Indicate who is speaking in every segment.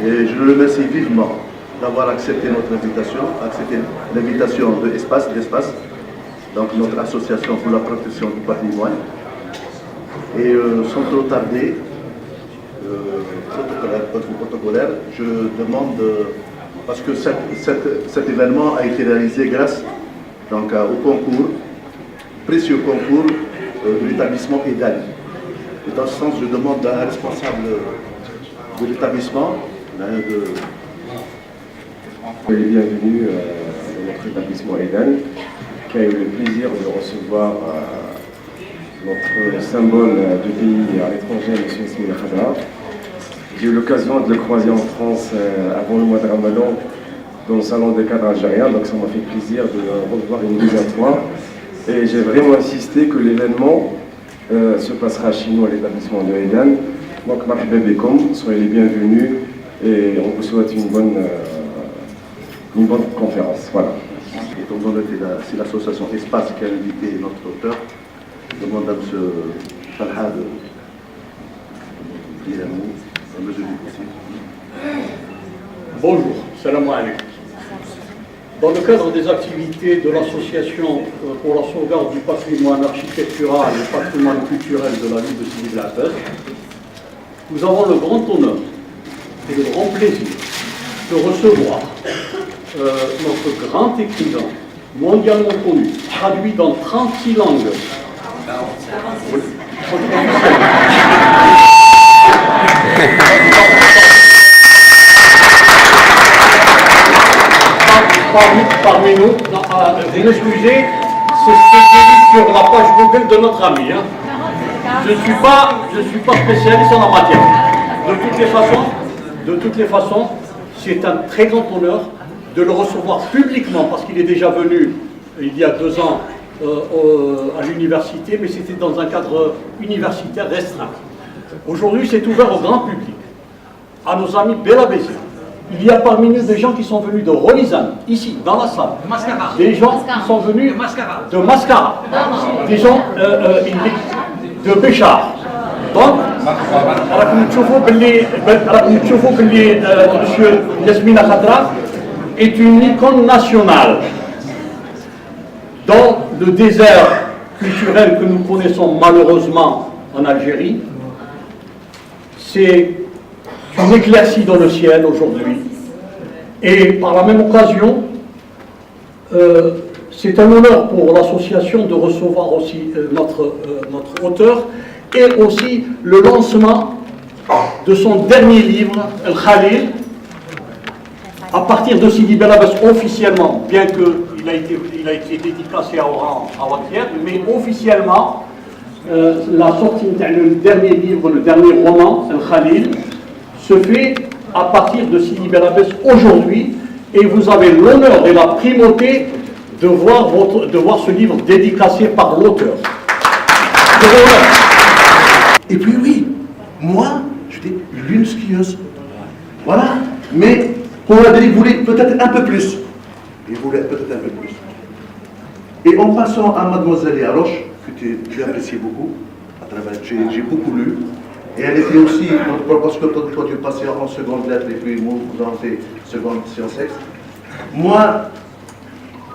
Speaker 1: Et je le remercie vivement d'avoir accepté notre invitation, accepté l'invitation de d'Espace, donc notre association pour la protection du patrimoine. Et sans trop tarder, protocolaire, je demande, parce que cet événement a été réalisé grâce donc, au concours, précieux concours de l'établissement EDAN. Et dans ce sens, je demande à un responsable de l'établissement
Speaker 2: bienvenue dans notre établissement EDAN, qui a eu le plaisir de recevoir notre symbole du pays à l'étranger, M. Ismail Khadra. J'ai eu l'occasion de le croiser en France avant le mois de Ramadan dans le salon des cadres algériens, donc ça m'a fait plaisir de le revoir une deuxième fois. Et j'ai vraiment insisté que l'événement se passera chez nous à l'établissement de EDAN. Donc, marhaba bikum, soyez les bienvenus et on vous souhaite une bonne conférence. Voilà.
Speaker 1: Étant donné que c'est l'association Espace qui a invité notre auteur, je demande à M. Talha de dire un mot, à mesure du possible.
Speaker 3: Bonjour, salam alaikum. Dans le cadre des activités de l'association pour la sauvegarde du patrimoine architectural et patrimoine culturel de la ville de Sidi Bel Abbès, nous avons le grand honneur et le grand plaisir de recevoir notre grand écrivain mondialement connu, traduit dans 36 langues. Parmi nous, vous m'excusez, c'est ce que j'ai lu sur la page Google de notre ami. Hein. Je ne suis pas spécialiste en la matière. De toutes les façons, c'est un très grand honneur de le recevoir publiquement, parce qu'il est déjà venu il y a 2 ans à l'université, mais c'était dans un cadre universitaire restreint. Aujourd'hui, c'est ouvert au grand public, à nos amis bélabésiens. Il y a parmi nous des gens qui sont venus de Rolizane, ici, dans la salle. Des gens qui sont venus de Mascara. Des gens de Béchar. Donc, monsieur Yasmina Khadra est une icône nationale dans le désert culturel que nous connaissons malheureusement en Algérie. C'est une éclaircie dans le ciel aujourd'hui. Et par la même occasion, c'est un honneur pour l'association de recevoir aussi notre auteur et aussi le lancement de son dernier livre, El Khalil, à partir de Sidi Bel Abbès officiellement, bien qu'il a été dédicacé à Oran avant-hier, mais officiellement, la sortie du dernier livre, le dernier roman, El Khalil, se fait à partir de Sidi Bel Abbès aujourd'hui, et vous avez l'honneur et la primauté de voir ce livre dédicacé par l'auteur.
Speaker 1: Et puis oui, moi, j'étais l'une skieuse. Voilà. Mais pour la il voulait peut-être un peu plus. Il voulait peut-être un peu plus. Et en passant à Mademoiselle Yaroche, que tu apprécies beaucoup, à travers, j'ai beaucoup lu. Et elle était aussi, parce que toi tu passais en seconde lettre et puis moi vous en faites seconde sciences ex. Moi,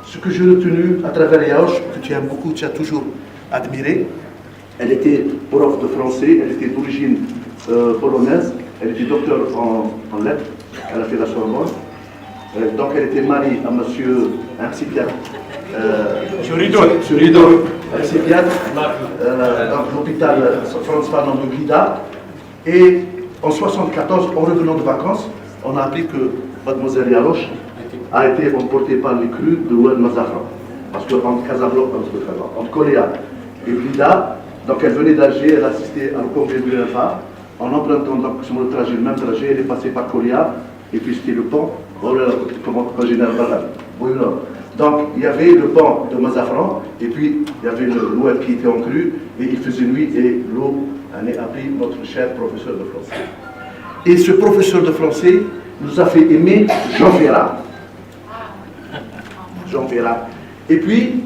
Speaker 1: ce que j'ai retenu à travers Yaroche, que tu aimes beaucoup, tu as toujours admiré, elle était prof de français, elle était d'origine polonaise, elle était docteur en lettres, elle a fait la Sorbonne. Donc elle était mariée à un psychiatre. Sur Ridon, un psychiatre, dans l'hôpital Franz Fanon de Guida. Et en 1974, en revenant de vacances, on a appris que Mademoiselle Yaroche a été emportée par les crues de Oued Mazafran. Parce qu'entre Casablanca, entre Koléa et Guida, donc elle venait d'Alger, elle assistait à congrès de l'UNFA. En empruntant donc, sur le trajet, le même trajet, elle est passée par Koléa, et puis c'était le pont, comment général Balal. Donc il y avait le pont de Mazafran, et puis il y avait l'eau qui était en crue, et il faisait nuit, et l'eau a appris notre cher professeur de français. Et ce professeur de français nous a fait aimer Jean Ferrat. Jean Ferrat. Et puis,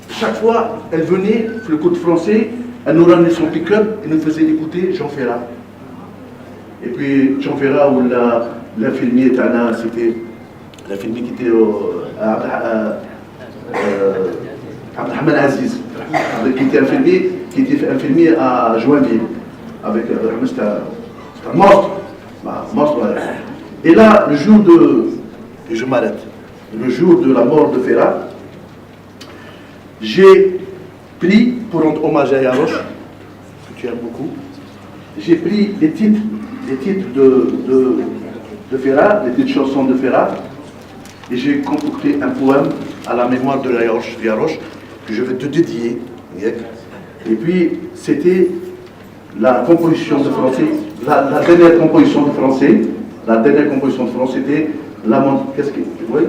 Speaker 1: chaque fois, elle venait, le cours de français, elle nous ramenait son pick-up et nous faisait écouter Jean Ferrat. Et puis, Jean Ferrat, où l'infirmier Tana, c'était l'infirmier qui était Abdelrahman Aziz, qui était infirmier à Joinville. Avec c'était un monstre. Et là, le jour de. Et je m'arrête. Le jour de la mort de Ferrat, j'ai pris, pour rendre hommage à Yaroche, que tu aimes beaucoup, j'ai pris les titres de Ferrat, les petites chansons de Ferrat, et j'ai concocté un poème à la mémoire de Yaroche que je vais te dédier. Et puis, c'était la composition de français, la dernière composition de français, c'était la montagne. Qu'est-ce que tu vois?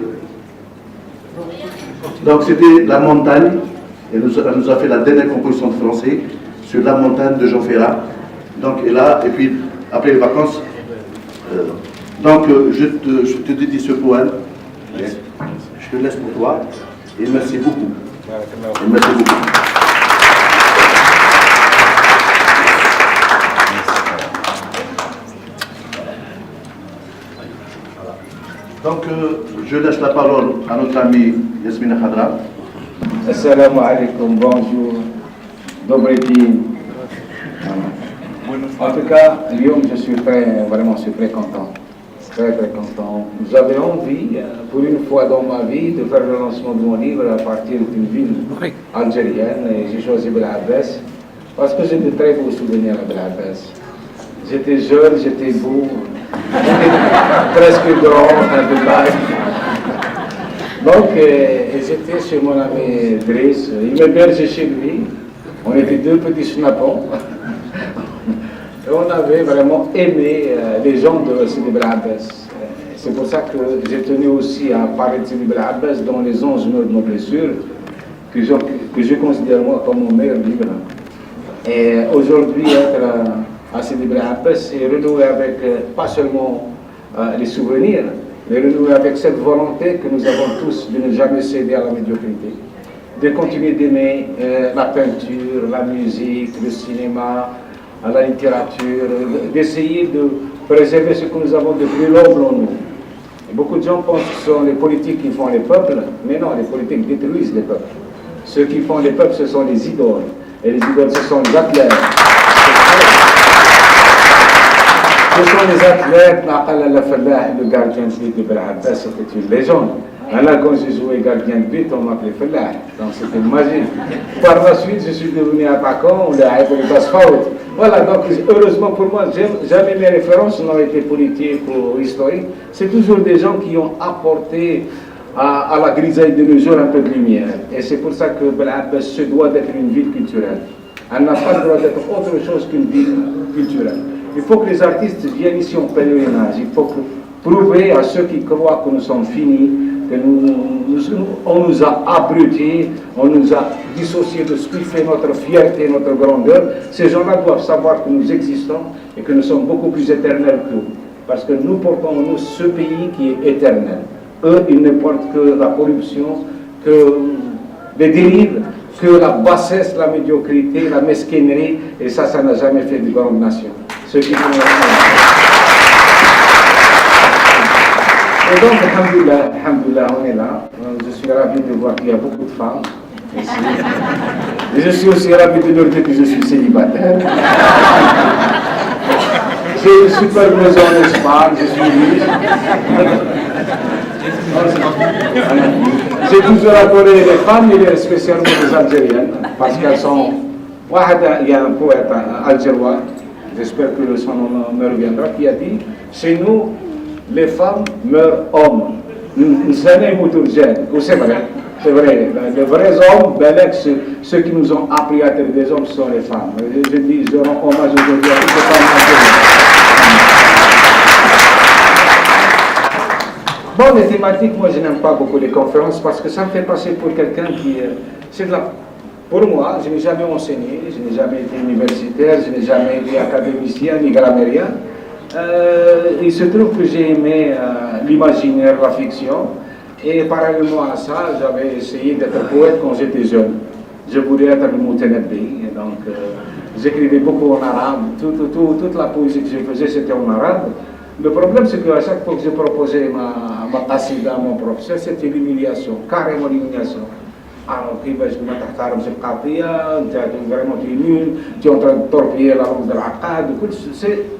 Speaker 1: Donc, c'était la montagne, et elle nous a fait la dernière composition de français sur la montagne de Jean Ferrat. Donc, et puis, après les vacances, je te dédie ce poème. Je te laisse pour toi. Et merci beaucoup. Et merci beaucoup. Donc, je laisse la parole à notre amie Yasmina Khadra.
Speaker 4: Assalamu alaikum, bonjour, Dobry din. En tout cas, Lyon, je suis très content. Très content. J'avais envie, pour une fois dans ma vie, de faire le lancement de mon livre à partir d'une ville algérienne. Et j'ai choisi Bel Abbès parce que j'ai de très beaux souvenirs à Bel Abbès. J'étais jeune, j'étais beau, j'étais presque grand, un peu taille. Donc, j'étais chez mon ami Driss, il m'hébergeait chez lui. On était deux petits schnappons. Et on avait vraiment aimé les gens de Sidi Bel Abbès. C'est pour ça que j'ai tenu aussi à parler de Sidi Bel Abbès dans les 11 mots de nos blessures, que je considère moi comme mon meilleur livre. Et aujourd'hui, être à Sidi Bel Abbès, c'est renouer avec pas seulement les souvenirs, mais renouer avec cette volonté que nous avons tous de ne jamais céder à la médiocrité, de continuer d'aimer la peinture, la musique, le cinéma, la littérature, d'essayer de préserver ce que nous avons de plus noble en nous. Et beaucoup de gens pensent que ce sont les politiques qui font les peuples, mais non, les politiques détruisent les peuples. Ceux qui font les peuples, ce sont les idoles, et les idoles, ce sont les athlètes. Ce sont les athlètes, le gardien de but de Bel Abbès, c'était une légende. Quand j'ai joué gardien de but, on m'appelait Fellah, donc c'était magique. Par la suite, je suis devenu attaquant, on l'a appelé Basfaout. Voilà, donc heureusement pour moi, jamais mes références n'ont été politiques ou historiques. C'est toujours des gens qui ont apporté à la grisaille de nos jours un peu de lumière. Et c'est pour ça que Bel Abbès se doit d'être une ville culturelle. Elle n'a pas le droit d'être autre chose qu'une ville culturelle. Il faut que les artistes viennent ici en pèlerinage. Il faut prouver à ceux qui croient que nous sommes finis, que on nous a abrutis, on nous a dissociés de ce qui fait notre fierté, notre grandeur. Ces gens-là doivent savoir que nous existons et que nous sommes beaucoup plus éternels qu'eux. Parce que nous portons en nous ce pays qui est éternel. Eux, ils ne portent que la corruption, que les dérives, que la bassesse, la médiocrité, la mesquinerie, et ça n'a jamais fait de grande nation. Ceux qui font Et donc, alhamdoulilah, on est là. Je suis ravi de voir qu'il y a beaucoup de femmes ici. Et je suis aussi ravi de leur dire que je suis célibataire. J'ai une super maison en Espagne, je suis riche. J'ai toujours adoré les femmes, et spécialement les Algériennes, parce qu'elles sont... Il y a un poète algérois, j'espère que son nom me reviendra, qui a dit « Chez nous, les femmes meurent hommes. C'est vrai, c'est vrai. Les vrais hommes, ceux qui nous ont appris à être des hommes, sont les femmes. Je dis, je rends hommage aujourd'hui à toutes les femmes algériennes. Bon, les thématiques, moi je n'aime pas beaucoup les conférences parce que ça me fait passer pour quelqu'un qui... Pour moi, je n'ai jamais enseigné, je n'ai jamais été universitaire, je n'ai jamais été académicien ni grammairien. Il se trouve que j'ai aimé l'imaginaire, la fiction, et parallèlement à ça, j'avais essayé d'être poète quand j'étais jeune. Je voulais être le Moutenabbi, et donc j'écrivais beaucoup en arabe, toute la poésie que je faisais c'était en arabe. Le problème c'est qu'à chaque fois que je proposais ma qasida à mon professeur, c'était l'humiliation, carrément l'humiliation. Alors, vraiment tu es nul, tu es en train de torpiller la langue de l'aqad,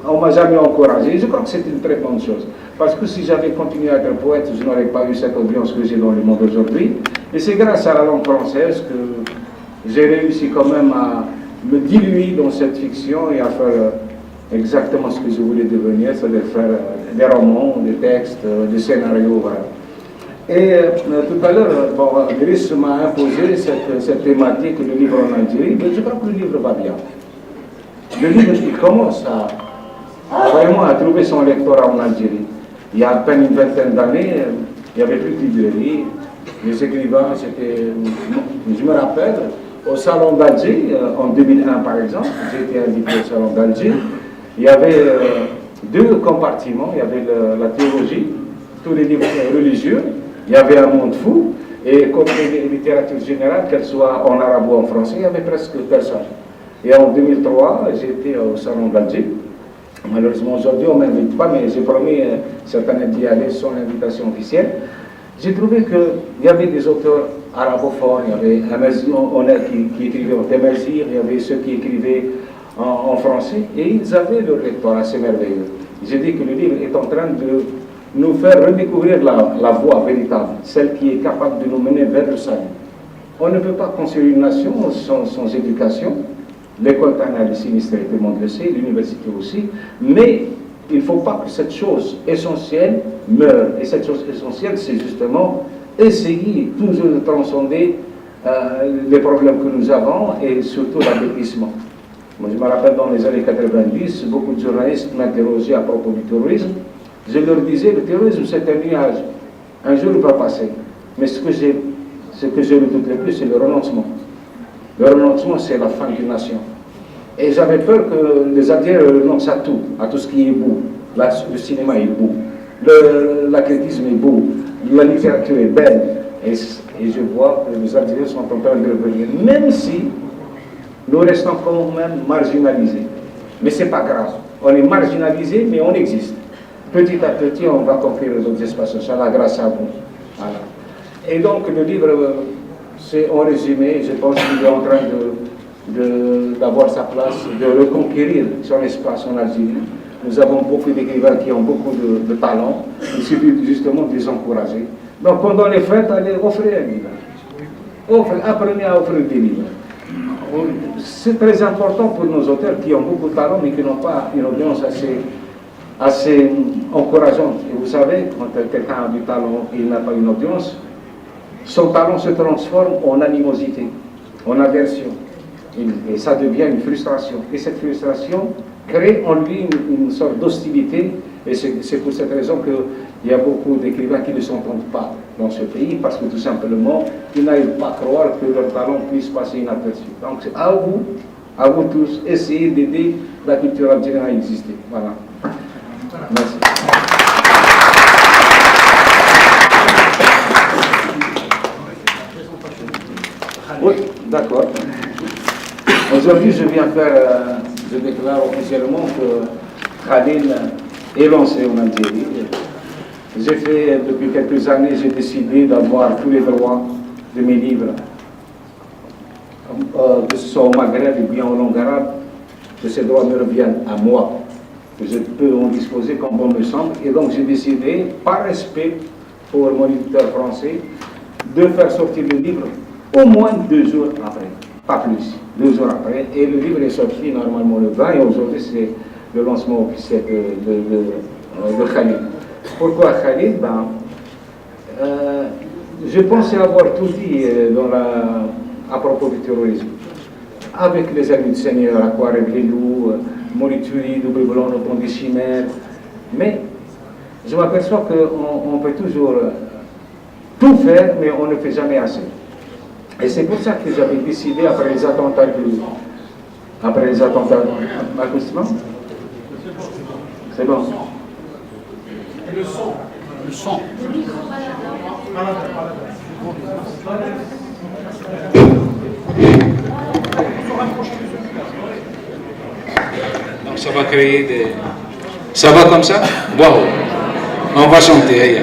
Speaker 4: on ne m'a jamais encouragé. Je crois que c'est une très bonne chose. Parce que si j'avais continué à être poète, je n'aurais pas eu cette audience que j'ai dans le monde aujourd'hui. Et c'est grâce à la langue française que j'ai réussi quand même à me diluer dans cette fiction et à faire exactement ce que je voulais devenir, c'est-à-dire faire des romans, des textes, des scénarios. Voilà. Et tout à l'heure, Brice m'a imposé cette thématique, le livre en Algérie, mais je crois que le livre va bien. Le livre, il commence vraiment à trouver son lectorat en Algérie. Il y a à peine une vingtaine d'années, il n'y avait plus de librairie. Les écrivains, je me rappelle, au Salon d'Alger, en 2001 par exemple, j'ai été invité au Salon d'Alger, il y avait deux compartiments, il y avait la théologie, tous les livres religieux, il y avait un monde fou, et côté littérature générale, qu'elle soit en arabe ou en français, il n'y avait presque personne. Et en 2003, j'étais au Salon d'Alger. Malheureusement, aujourd'hui, on ne m'invite pas, mais j'ai promis cette année d'y aller sans invitation officielle. J'ai trouvé qu'il y avait des auteurs arabophones, il y avait un qui écrivait en Temazir, il y avait ceux qui écrivaient en français, et ils avaient leur lectorat, c'est merveilleux. J'ai dit que le livre est en train de nous faire redécouvrir la voie véritable, celle qui est capable de nous mener vers le salut. On ne peut pas construire une nation sans éducation. L'école canale est sinistrée, tout le monde le sait, l'université aussi, mais il ne faut pas que cette chose essentielle meure. Et cette chose essentielle, c'est justement essayer toujours de transcender les problèmes que nous avons et surtout l'abrutissement. Moi, je me rappelle dans les années 90, beaucoup de journalistes m'interrogeaient à propos du terrorisme. Je leur disais, le terrorisme c'est un nuage, un jour il va passer. Mais ce que je redoute le plus, c'est le renoncement. Le renoncement, c'est la fin d'une nation. Et j'avais peur que les Algériens renoncent à tout ce qui est beau. Le cinéma est beau, l'athlétisme est beau, la littérature est belle. Et je vois que les Algériens sont en train de revenir, même si nous restons quand même marginalisés. Mais ce n'est pas grave. On est marginalisés, mais on existe. Petit à petit, on va conquérir les autres espaces, Inch'Allah, grâce à vous. Voilà. Et donc, le livre, c'est en résumé, je pense qu'il est en train d'avoir sa place, de reconquérir son espace en Algérie. Nous avons beaucoup d'écrivains qui ont beaucoup de talent, il suffit justement de les encourager. Donc, pendant les fêtes, allez offrir un livre. Apprenez à offrir des livres. C'est très important pour nos auteurs qui ont beaucoup de talent, mais qui n'ont pas une audience assez encourageante. Et vous savez, quand quelqu'un a du talent et il n'a pas une audience, son talent se transforme en animosité, en aversion. Et ça devient une frustration. Et cette frustration crée en lui une sorte d'hostilité. Et c'est pour cette raison qu'il y a beaucoup d'écrivains qui ne s'entendent pas dans ce pays, parce que tout simplement, ils n'arrivent pas à croire que leur talent puisse passer inaperçu. Donc c'est à vous tous, essayez d'aider la culture algérienne à exister. Voilà. Merci. Oui, d'accord. Aujourd'hui, je déclare officiellement que Khalil est lancé en Algérie. Depuis quelques années, j'ai décidé d'avoir tous les droits de mes livres, que ce soit au Maghreb ou bien en langue arabe, que ces droits me reviennent à moi, que je peux en disposer comme bon me semble. Et donc j'ai décidé, par respect pour mon éditeur français, de faire sortir le livre au moins 2 jours après, pas plus, 2 jours après. Et le livre est sorti normalement le 20, et aujourd'hui c'est le lancement officiel de Khalil. Pourquoi Khalil? Je pensais avoir tout dit à propos du terrorisme. Avec les amis du Seigneur, Aquarelle les loups, Morituri, Double Blanc, le pont des chimères. Mais je m'aperçois qu'on peut toujours tout faire, mais on ne fait jamais assez. Et c'est pour ça que j'avais décidé, après les attentats c'est bon.
Speaker 3: Le son.
Speaker 5: ça va créer des... Ça va comme ça? Waouh! On va chanter.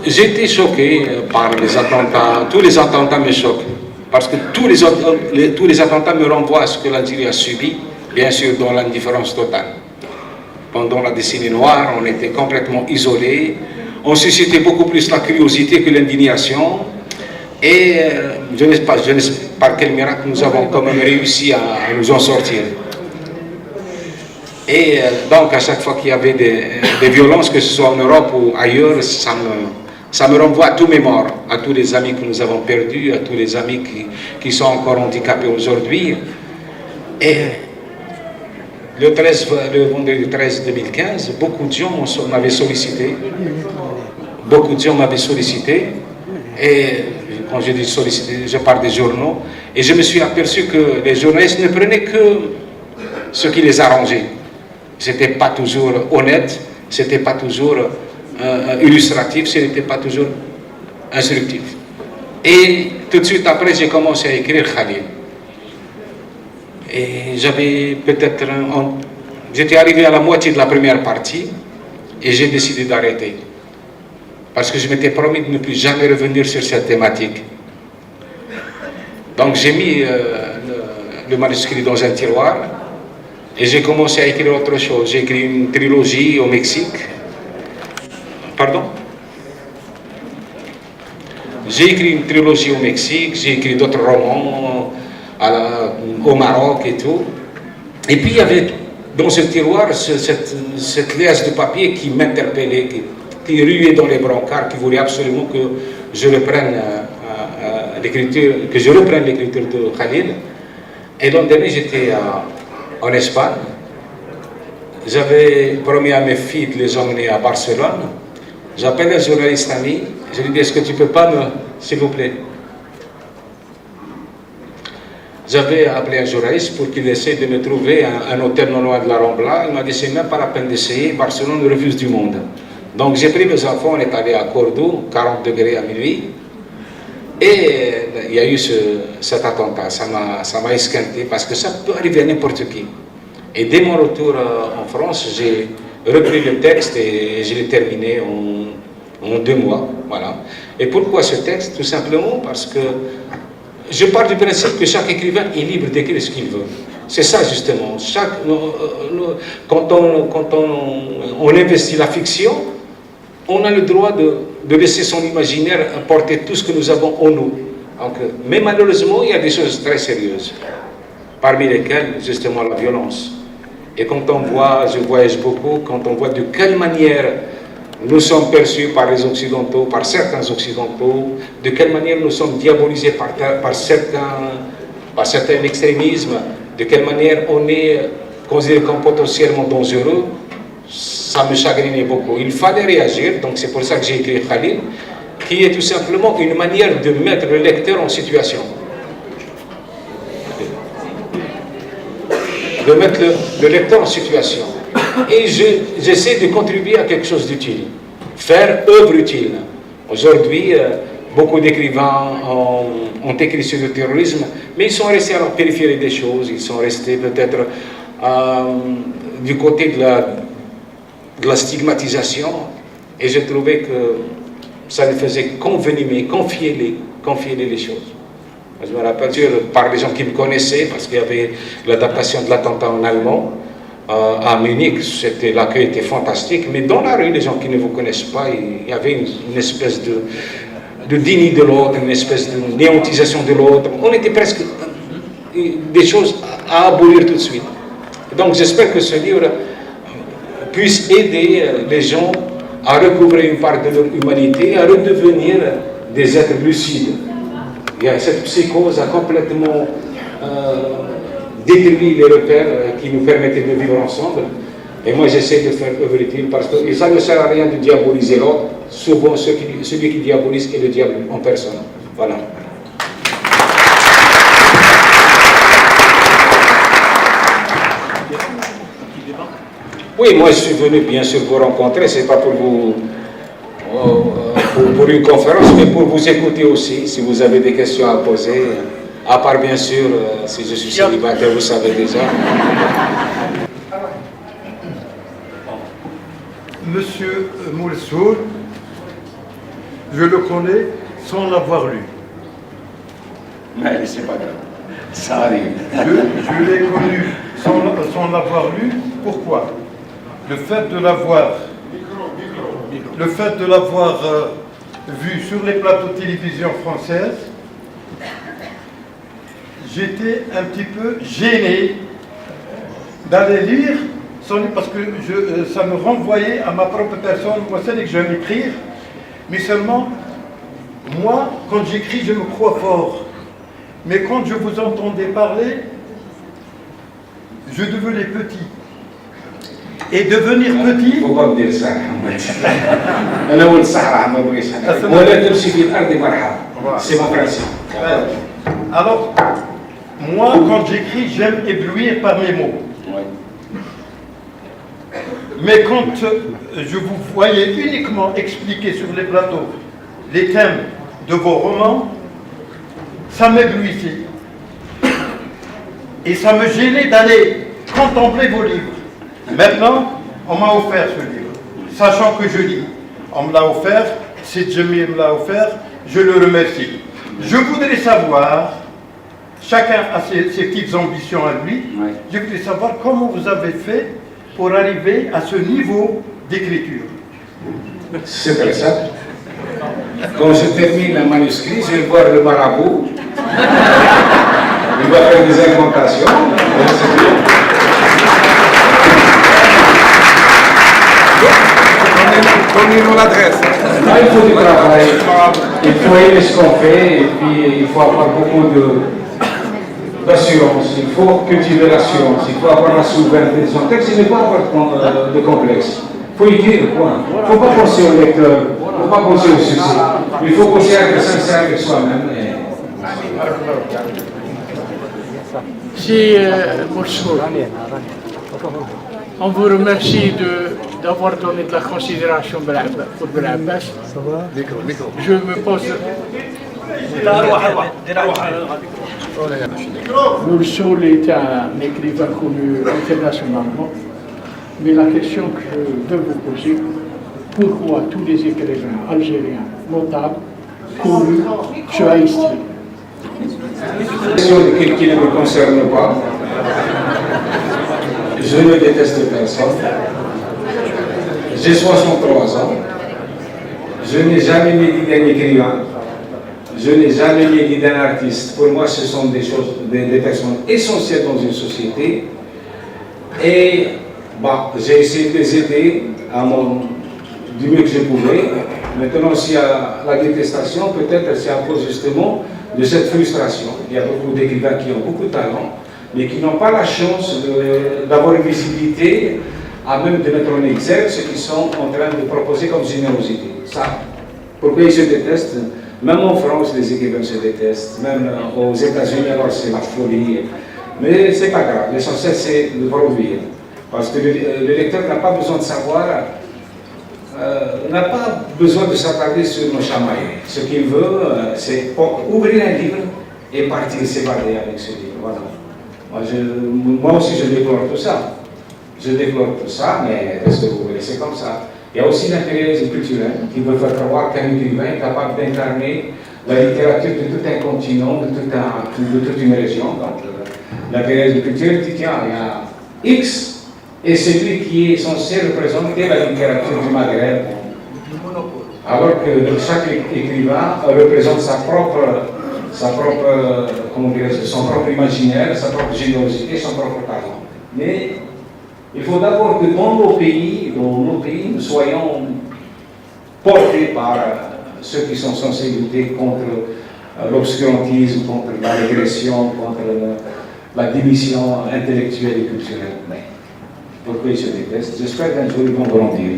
Speaker 5: J'ai été choqué par les attentats. Tous les attentats me choquent. Parce que tous les attentats me renvoient à ce que l'Algérie a subi, bien sûr dans l'indifférence totale. Pendant la décennie noire, on était complètement isolés. On suscitait beaucoup plus la curiosité que l'indignation. Et je ne sais pas par quel miracle nous avons quand même réussi à nous en sortir. Et donc à chaque fois qu'il y avait des violences, que ce soit en Europe ou ailleurs, ça me renvoie à tous mes morts, à tous les amis que nous avons perdus, à tous les amis qui sont encore handicapés aujourd'hui. Et le vendredi 13 2015, beaucoup de gens m'avaient sollicité. Beaucoup de gens m'avaient sollicité. Et quand je dis sollicité, je parle des journaux. Et je me suis aperçu que les journalistes ne prenaient que ce qui les arrangeait. Ce n'était pas toujours honnête, ce n'était pas toujours illustratif, ce n'était pas toujours instructif. Et tout de suite après, j'ai commencé à écrire Khalil. Et j'avais peut-être... J'étais arrivé à la moitié de la première partie et j'ai décidé d'arrêter. Parce que je m'étais promis de ne plus jamais revenir sur cette thématique. Donc j'ai mis le manuscrit dans un tiroir et j'ai commencé à écrire autre chose. J'ai écrit une trilogie au Mexique. Pardon? J'ai écrit une trilogie au Mexique, j'ai écrit d'autres romans au Maroc et tout. Et puis il y avait dans ce tiroir cette liasse de papier qui m'interpellait, qui ruait dans les brancards, qui voulait absolument que je reprenne l'écriture de Khalil. Et l'an dernier, j'étais en Espagne. J'avais promis à mes filles de les emmener à Barcelone. J'appelle un journaliste ami, je lui dis, est-ce que tu peux pas s'il vous plaît? J'avais appelé un journaliste pour qu'il essaie de me trouver un hôtel non loin de la Rambla. Il m'a dit, c'est même pas la peine d'essayer, Barcelone refuse du monde. Donc j'ai pris mes enfants, on est allé à Cordoue, 40 degrés à minuit, et il y a eu cet attentat. Ça m'a esquinté parce que ça peut arriver à n'importe qui. Et dès mon retour en France, j'ai repris le texte et je l'ai terminé en 2 mois. Voilà. Et pourquoi ce texte? Tout simplement parce que je pars du principe que chaque écrivain est libre d'écrire ce qu'il veut. C'est ça justement. Quand on investit la fiction, on a le droit de laisser son imaginaire porter tout ce que nous avons en nous. Donc, mais malheureusement, il y a des choses très sérieuses, parmi lesquelles justement la violence. Et quand on voit, je voyage beaucoup, quand on voit de quelle manière nous sommes perçus par les Occidentaux, par certains Occidentaux, de quelle manière nous sommes diabolisés par certains extrémismes, de quelle manière on est considéré comme potentiellement dangereux, ça me chagrinait beaucoup. Il fallait réagir, donc c'est pour ça que j'ai écrit Khalil, qui est tout simplement une manière de mettre le lecteur en situation. De mettre le lecteur en situation. Et j'essaie de contribuer à quelque chose d'utile, faire œuvre utile. Aujourd'hui, beaucoup d'écrivains ont écrit sur le terrorisme, mais ils sont restés à la périphérie des choses, ils sont restés peut-être du côté de la stigmatisation, et je trouvais que ça les faisait confier les choses. Je me rappelle par les gens qui me connaissaient, parce qu'il y avait l'adaptation de l'attentat en allemand, à Munich, l'accueil était fantastique, mais dans la rue, les gens qui ne vous connaissent pas, il y avait une espèce de déni de l'autre, une espèce de néantisation de l'autre. On était presque des choses à abolir tout de suite. Donc j'espère que ce livre puisse aider les gens à recouvrer une part de leur humanité, à redevenir des êtres lucides. Il y a cette psychose a complètement détruit les repères qui nous permettaient de vivre ensemble. Et moi, j'essaie de faire œuvre utile parce que ça ne sert à rien de diaboliser l'autre. Souvent, celui qui diabolise est le diable en personne. Voilà. Oui, moi, je suis venu bien sûr vous rencontrer. C'est pas pour vous pour une conférence, mais pour vous écouter aussi. Si vous avez des questions à poser, À part bien sûr, si je suis célibataire, vous savez déjà.
Speaker 6: Monsieur Moulsoul, je le connais sans l'avoir lu.
Speaker 5: Mais c'est pas grave, ça arrive.
Speaker 6: Je l'ai connu sans l'avoir lu. Pourquoi? Le fait de l'avoir vu sur les plateaux de télévision françaises, j'étais un petit peu gêné d'aller lire son livre parce que ça me renvoyait à ma propre personne. Moi, c'est que j'aime écrire, mais seulement, moi, quand j'écris, je me crois fort. Mais quand je vous entendais parler, je devenais petit. Et devenir petit...
Speaker 5: Faut pas me dire ça, أنا أول الصحراء ما بغيش ولا تمشي في الأرض مرحبا. C'est mon principe.
Speaker 6: Alors, moi, quand j'écris, j'aime éblouir par mes mots. Mais quand je vous voyais uniquement expliquer sur les plateaux les thèmes de vos romans, ça m'éblouissait. Et ça me gênait d'aller contempler vos livres. Maintenant, on m'a offert ce livre, sachant que je lis. On me l'a offert, c'est Jamil me l'a offert, je le remercie. Je voudrais savoir, chacun a ses petites ambitions à lui, je voudrais savoir comment vous avez fait pour arriver à ce niveau d'écriture.
Speaker 5: C'est très simple. Quand je termine le manuscrit, je vais voir le marabout. Il va faire des incantations.
Speaker 7: Donnez-nous l'adresse.
Speaker 5: Il faut du travail, il faut aimer ce qu'on fait, et puis il faut avoir beaucoup d'assurance, il faut cultiver l'assurance, il faut avoir la souveraineté de son texte, il ne faut pas avoir de complexe. Il faut écrire, point. Il ne faut pas penser au lecteur, il ne faut pas penser au succès. Il faut penser à être sincère avec soi-même.
Speaker 8: Si, Moulsoul, on vous remercie d'avoir donné de la considération pour Bel'Abbas. Je me pose... Moulsoul est un écrivain connu internationalement, mais la question que je veux vous poser, pourquoi tous les écrivains algériens notables, connus, se haïssent-ils?
Speaker 5: Question qui ne me concerne pas. Je ne déteste personne. J'ai 63 ans. Je n'ai jamais mis d'un écrivain. Je n'ai jamais mis d'un artiste. Pour moi, ce sont des choses, des personnes essentielles dans une société. Et j'ai essayé de les aider du mieux que je pouvais. Maintenant, s'il y a la détestation, peut-être c'est à cause justement de cette frustration. Il y a beaucoup d'écrivains qui ont beaucoup de talent, mais qui n'ont pas la chance d'avoir une visibilité, à même de mettre en exergue ce qu'ils sont en train de proposer comme générosité. Ça, pourquoi ils se détestent? Même en France, les écrivains se détestent, même aux États-Unis, alors c'est la folie. Mais c'est pas grave, l'essentiel c'est de produire. Parce que le lecteur n'a pas besoin de savoir, n'a pas besoin de s'attarder sur nos chamailles. Ce qu'il veut, c'est ouvrir un livre et partir s'évader avec ce livre. Voilà. Moi aussi, je déplore tout ça. Je déplore tout ça, mais reste vous voulez, c'est comme ça. Il y a aussi l'intérêt culturel qui veut faire croire qu'un écrivain est capable d'incarner la littérature de tout un continent, de toute une région. Donc, l'intérêt culturel dit tiens, il y a X, et c'est lui qui est censé représenter la littérature du Maghreb. Alors que chaque écrivain représente son propre imaginaire, sa propre générosité, son propre talent. Mais il faut d'abord que dans nos pays, nous soyons portés par ceux qui sont censés lutter contre l'obscurantisme, contre la régression, contre la division intellectuelle et culturelle. Mais pourquoi ils se détestent? J'espère qu'un jour ils vont grandir.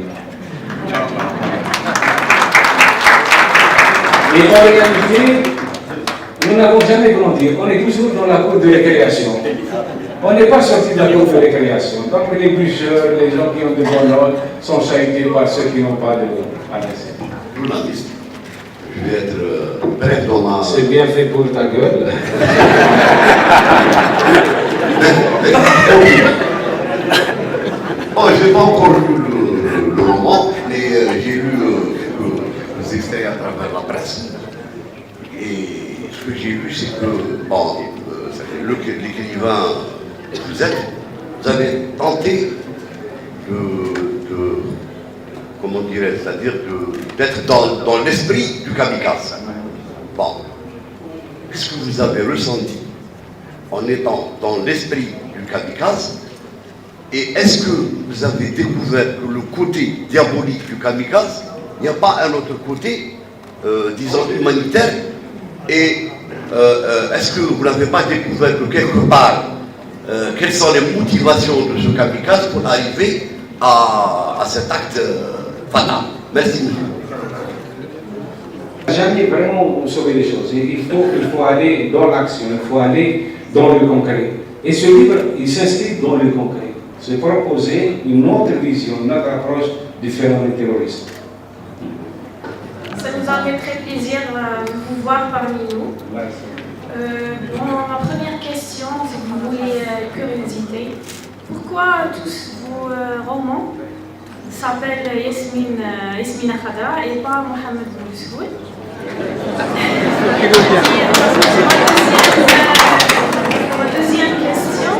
Speaker 5: Et en réalité, nous n'avons jamais grandi. On est toujours dans la cour de récréation. On n'est pas sorti de la cour de récréation. Donc les bûcheurs, les gens qui ont des bonnes notes sont chahutés par ceux qui n'ont pas de journaliste.
Speaker 7: je vais être bref dans ma...
Speaker 5: C'est bien fait pour ta gueule.
Speaker 7: Bon, je n'ai pas encore lu le roman, mais j'ai lu quelques extraits à travers la presse. Et ce que j'ai lu, c'est que, bon, l'écrivain que vous êtes, vous avez tenté comment dirais-je, c'est-à-dire d'être dans l'esprit du kamikaze. Bon, qu'est-ce que vous avez ressenti en étant dans l'esprit du kamikaze? Et est-ce que vous avez découvert que le côté diabolique du kamikaze, il n'y a pas un autre côté, disons, humanitaire? Et est-ce que vous n'avez pas découvert que quelque part, quelles sont les motivations de ce kamikaze pour arriver à cet acte fatal? Merci.
Speaker 5: Jamais vraiment sauver les choses. Il faut aller dans l'action, il faut aller dans le concret. Et ce livre, il s'inscrit dans le concret. C'est proposer une autre vision, une autre approche du phénomène terroriste.
Speaker 9: Ça nous a fait très plaisir de vous voir parmi nous. Ma première question, si vous voulez curiosité, pourquoi tous vos romans s'appellent Yasmina Khadra et pas Mohamed Boussoud? Deuxième question,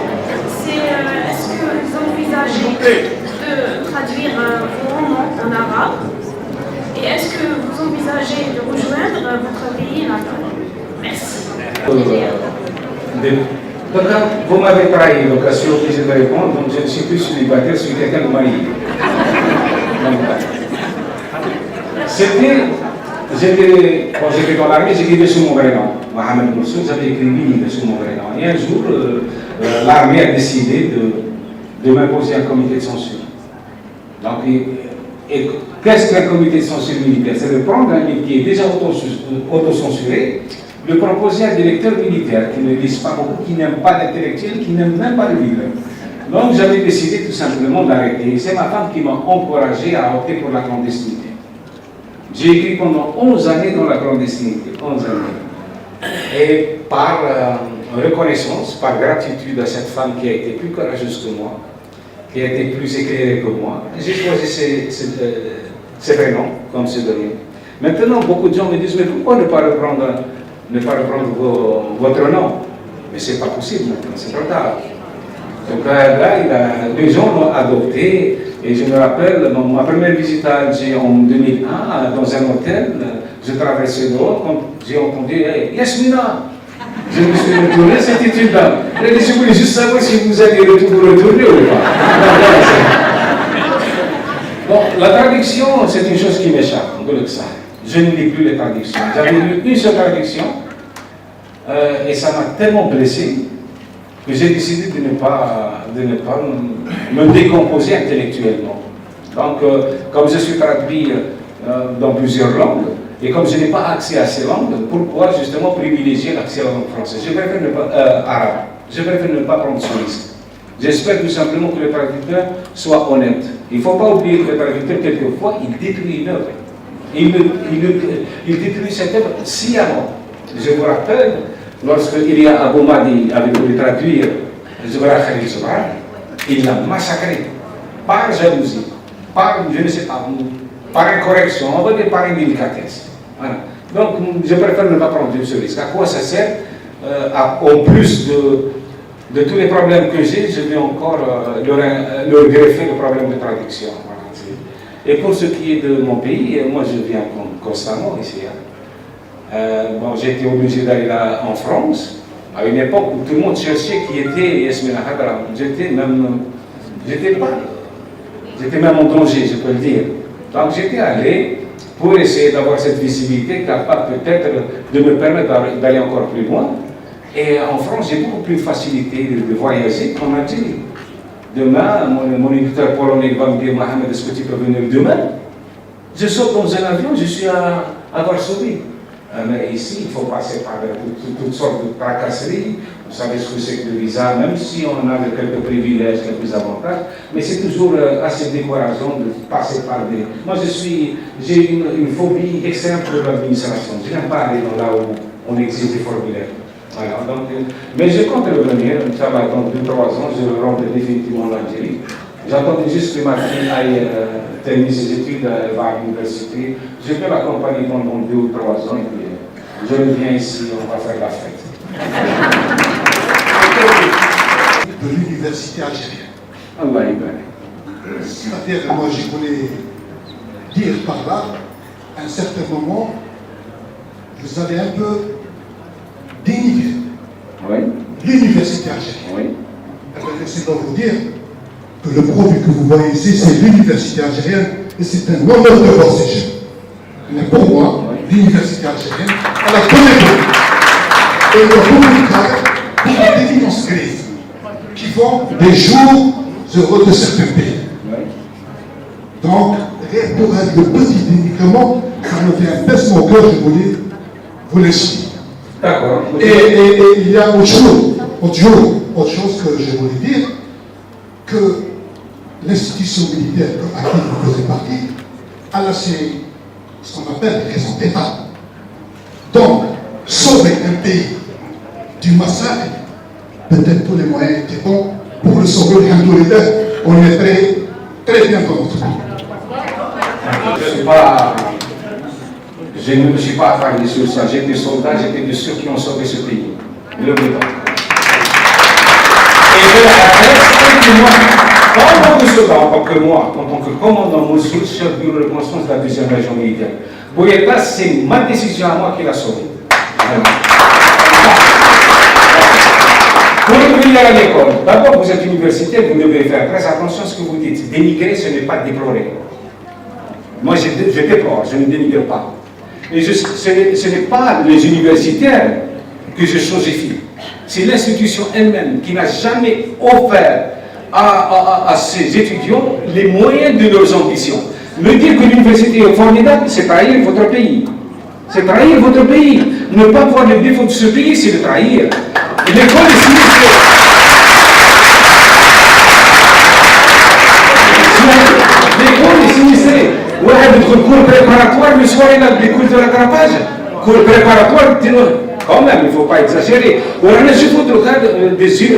Speaker 9: c'est est-ce que vous envisagez de traduire vos romans en arabe? Et est-ce que vous envisagez de rejoindre votre pays natal? Merci.
Speaker 5: Vous m'avez trahi, donc je suis obligé de répondre. Donc je ne suis plus célibataire, je suis quelqu'un de marié. Quand j'étais dans l'armée, j'écrivais sous mon vrai nom. Mohamed Boussoud, j'avais écrit 8 livres sous mon vrai nom. Et un jour, l'armée a décidé de m'imposer un comité de censure. Donc, qu'est-ce qu'un comité de censure militaire? C'est de prendre un livre qui est déjà autocensuré, de proposer à un directeur militaire qui ne lise pas beaucoup, qui n'aime pas l'intellectuel, qui n'aime même pas le livre. Donc, j'avais décidé tout simplement d'arrêter. C'est ma femme qui m'a encouragé à opter pour la clandestinité. J'ai écrit pendant 11 années dans la clandestinité, 11 années. Et par reconnaissance, par gratitude à cette femme qui a été plus courageuse que moi, qui a été plus éclairée que moi, j'ai choisi ces prénoms comme pseudonyme. Maintenant, beaucoup de gens me disent, mais pourquoi ne pas reprendre votre nom? Mais c'est pas possible maintenant, c'est trop tard. Donc là, les gens l'ont adopté. Et je me rappelle, ma première visite à Alger en 2001, dans un hôtel, je traversais dehors, quand j'ai entendu hey, Yasmina. Je me suis retourné, c'était une dame. Elle a dit, je voulais juste savoir si vous allez vous retourner ou pas. Bon, la traduction, c'est une chose qui m'échappe, on que ça. Je ne lis plus les traductions. J'avais lu une seule traduction, et ça m'a tellement blessé que j'ai décidé de ne pas me décomposer intellectuellement. Donc, comme je suis traduit dans plusieurs langues, et comme je n'ai pas accès à ces langues, pourquoi justement privilégier l'accès à la langue française? Je préfère ne pas, arabe. Je préfère ne pas prendre ce risque. J'espère tout simplement que le traducteur soit honnête. Il ne faut pas oublier que le traducteur, quelquefois, il détruit une œuvre. Il détruit cette œuvre sciemment. Je vous rappelle, lorsque Ilia Abou Mahdi avait voulu traduire Zubra Khalil Zubra, il l'a massacré par jalousie, par, je ne sais pas, par incorrection, on va dire par indélicatesse. Voilà. Donc, je préfère ne pas prendre ce risque. À quoi ça sert? En plus de tous les problèmes que j'ai, je vais encore leur greffer le problème de traduction. Voilà. Et pour ce qui est de mon pays, moi je viens constamment ici. Bon, j'ai été obligé d'aller là en France, à une époque où tout le monde cherchait qui était Yasmina Khadra. J'étais même en danger, je peux le dire. Donc j'étais allé pour essayer d'avoir cette visibilité capable peut-être de me permettre d'aller encore plus loin. Et en France, j'ai beaucoup plus de facilité de voyager qu'en Algérie. Demain, mon éditeur polonais va me dire, Mohamed, est-ce que tu peux venir demain? Je saute dans un avion, je suis à Varsovie. Mais ici, il faut passer par toutes sortes de tracasseries. Vous savez ce que c'est que le visa, même si on a quelques privilèges, quelques avantages, mais c'est toujours assez décourageant de passer par des... Moi, j'ai une phobie extrême pour l'administration. Je n'aime pas aller là où on exige des formulaires. Voilà, donc, mais je compte revenir, ça va dans 2-3 ans, je rentre définitivement en Algérie. J'attendais juste que ma fille aille terminer ses études, elle va à l'université. Je vais l'accompagner pendant 2 ou 3 ans et puis je reviens ici, on va faire la fête.
Speaker 10: De l'université algérienne.
Speaker 5: Allah y
Speaker 10: C'est-à-dire, moi je voulais dire par là, à un certain moment, vous avez un peu dénigré l'université algérienne.
Speaker 5: Oui.
Speaker 10: Laissez-moi vous dire que le produit que vous voyez ici, c'est l'université algérienne et c'est un honneur de voir ces jeunes. Mais pour moi, l'université algérienne, elle a donné beaucoup. Et il y a beaucoup de cas, beaucoup d'évidences grises qui font des jours heureux de certains pays. Donc, pour être le petit dénigrement, ça me fait un baissement au cœur, je voulais vous laisser.
Speaker 5: D'accord.
Speaker 10: Et il y a autre chose que je voulais dire, que l'institution militaire à qui vous faisiez partie, elle a ce qu'on appelle les raisons d'État. Donc, sauver un pays du massacre, peut-être tous les moyens étaient bons pour le sauver, alhamdoulilah, on est très bien dans notre pays.
Speaker 5: Je ne me suis pas attardé sur ça. J'étais soldat, j'étais de ceux qui ont sauvé ce pays. Le Liban. Et je l'adresse moi, pas en tant que soldat, en tant que moi, en tant que commandant Mossoul, chef du bureau de reconnaissance de la 2e région militaire. Bouyeta, c'est ma décision à moi qui l'a sauvé. Pour revenir à l'école, d'abord vous êtes universitaire, vous devez faire très attention à ce que vous dites. Dénigrer, ce n'est pas déplorer. Moi, je déplore, je ne dénigre pas. Et ce n'est pas les universitaires que je chosifie. C'est l'institution elle-même qui n'a jamais offert à ses étudiants les moyens de leurs ambitions. Me dire que l'université est formidable, c'est trahir votre pays. C'est trahir votre pays. Ne pas voir les défauts de ce pays, c'est le trahir. L'école est sinistrée. L'école est sinistrée. واحد يدخل cours préparatoire, le soir il a des cours de rattrapage. Cours préparatoire, quand même, il ne faut pas exagérer. Je trouve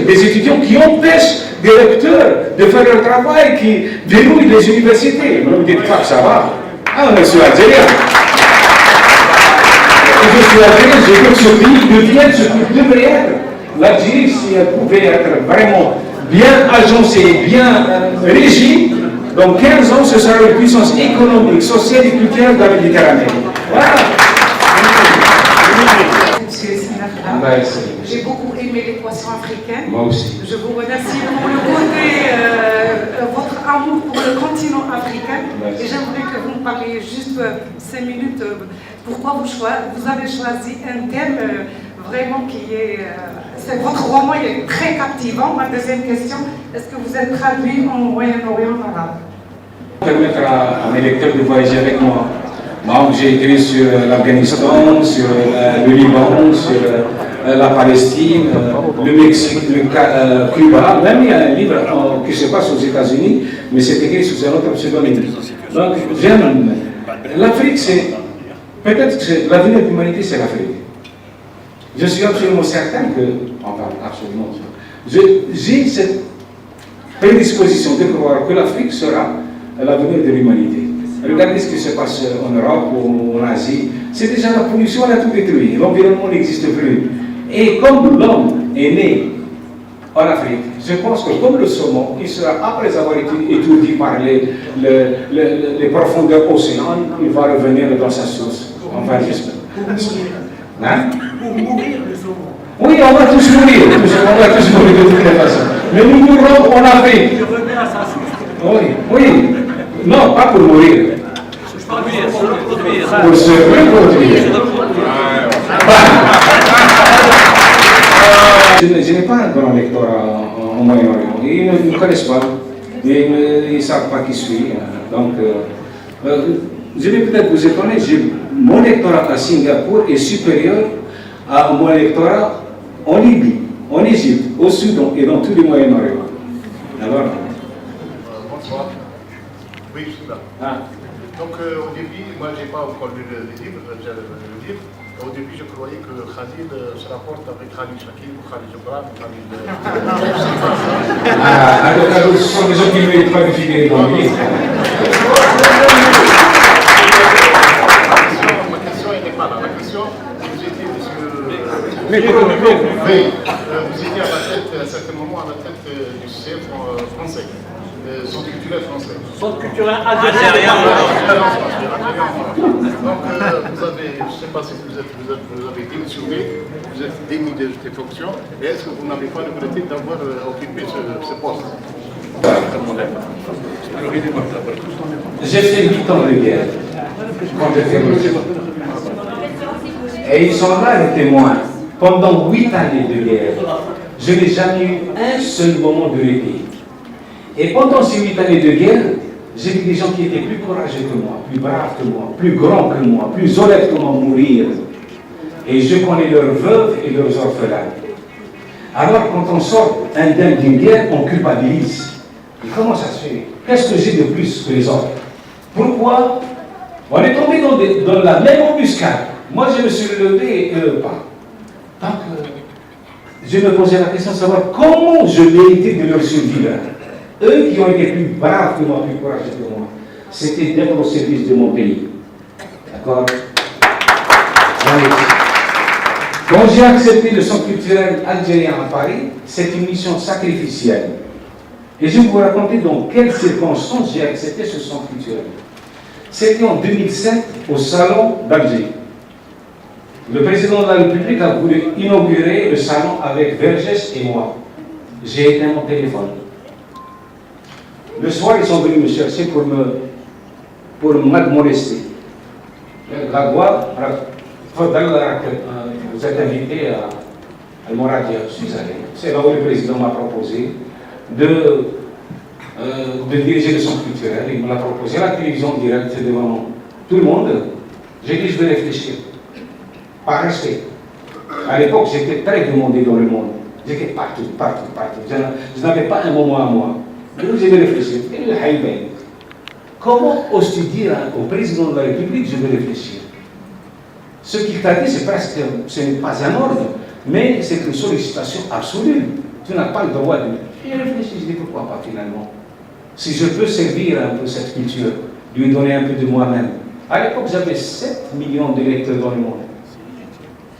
Speaker 5: des étudiants qui empêchent des recteurs de faire leur travail, qui verrouillent les universités. Ne me dites pas que ça va. Ah, je suis algérien. Je suis algérien, je veux que ce pays devienne ce qu'il devrait être. L'Algérie, si elle pouvait être vraiment bien agencée, bien régie, dans 15 ans, ce sera une puissance économique, sociale et culturelle de la Méditerranée. Voilà.
Speaker 11: Monsieur Sinafra, j'ai beaucoup aimé l'équation africaine.
Speaker 5: Moi aussi.
Speaker 11: Je vous remercie pour le côté, votre amour pour le continent africain.
Speaker 5: Merci.
Speaker 11: Et j'aimerais que vous me parliez juste 5 minutes. Pourquoi vous avez choisi un thème vraiment qui est... votre roman il est très captivant. Ma deuxième question, est-ce que vous êtes traduit en Moyen-Orient arabe?
Speaker 5: Permettre à mes lecteurs de voyager avec moi. Donc, j'ai écrit sur l'Afghanistan, sur le Liban, sur la Palestine, le Mexique, Cuba. Même il y a un livre qui se passe aux États-Unis, mais c'est écrit sous un autre pseudonyme. Donc, j'aime. L'Afrique, c'est. Peut-être que l'avenir de l'humanité, c'est l'Afrique. Je suis absolument certain que. Enfin, absolument. J'ai cette prédisposition de croire que l'Afrique sera l'avenir de l'humanité. Regardez ce qui se passe en Europe ou en Asie. C'est déjà la pollution, elle a tout détruit. L'environnement n'existe plus. Et comme l'homme est né en Afrique, je pense que comme le saumon, il sera, après avoir été étourdi par les profondeurs océans, il va revenir dans sa source. Enfin, juste. Hein?
Speaker 12: Pour mourir, le saumon.
Speaker 5: Oui, on va tous mourir. On va tous mourir de toutes les façons. Mais nous mourrons en Afrique.
Speaker 12: Il revient à sa source.
Speaker 5: Oui, oui. Non, pas pour mourir. Pour se reproduire. Je n'ai pas un grand lecteur en Moyen-Orient. Ils ne me connaissent pas. Ils ne savent pas qui je suis. Donc, je vais peut-être vous étonner. J'ai mon électorat à Singapour est supérieur à mon électorat en Libye, en Égypte, au Soudan et dans tous les Moyen-Orient. Alors,
Speaker 13: bonsoir. Oui, je suis là. Donc au début, moi j'ai pas encore lu le livre, Au début, je croyais que Khalil se rapporte avec Khalil Shakir ou Khalil Gibran ou Khalil...
Speaker 5: alors, ce sont des gens qui ne méritent pas de figurer dans le livre.
Speaker 13: Ma question n'est pas là. La question, vous étiez, monsieur... vous étiez à la tête, à un certain moment, à la tête du CF français. Centre culturel français.
Speaker 3: Centre culturel algérien.
Speaker 13: Donc, vous avez, je ne sais pas si vous avez démissionné, vous êtes démis de tes fonctions, et est-ce que vous n'avez pas regretté d'avoir occupé ce poste?
Speaker 5: J'ai fait 8 ans de guerre quand j'étais ministre. Et ils sont là les témoins. Pendant 8 années de guerre, je n'ai jamais eu un seul moment de répit. Et pendant ces 8 années de guerre, j'ai vu des gens qui étaient plus courageux que moi, plus braves que moi, plus grands que moi, plus honnêtes que moi mourir. Et je connais leurs veuves et leurs orphelins. Alors quand on sort indemne d'une guerre, on culpabilise. Et comment ça se fait? Qu'est-ce que j'ai de plus que les autres? Pourquoi? On est tombé dans la même embuscade. Moi je me suis levé et eux pas. Donc je me posais la question de savoir comment je méritais de leur survivre. Eux qui ont été plus braves que moi, plus courageux que moi, c'était d'être au service de mon pays. D'accord? Quand j'ai accepté le centre culturel algérien à Paris, c'est une mission sacrificielle. Et je vais vous raconter dans quelles circonstances j'ai accepté ce centre culturel. C'était en 2007 au Salon d'Alger. Le président de la République a voulu inaugurer le salon avec Vergès et moi. J'ai éteint mon téléphone. Le soir, ils sont venus me chercher pour me molester. La loi, vous êtes invité à Al-Moradia, je suis allé. C'est là où le président m'a proposé de diriger le centre culturel. Il me l'a proposé à la télévision directe devant tout le monde. J'ai dit, je vais réfléchir. Par respect. À l'époque, j'étais très demandé dans le monde. J'étais partout. Je n'avais pas un moment à moi. Donc je vais réfléchir. Comment oses-tu dire au président de la République, je vais réfléchir? Ce qu'il t'a dit, c'est presque, ce n'est pas un ordre, mais c'est une sollicitation absolue. Tu n'as pas le droit de... J'ai réfléchi, je dis pourquoi pas finalement? Si je peux servir un peu cette culture, lui donner un peu de moi-même. À l'époque, j'avais 7 millions de lecteurs dans le monde.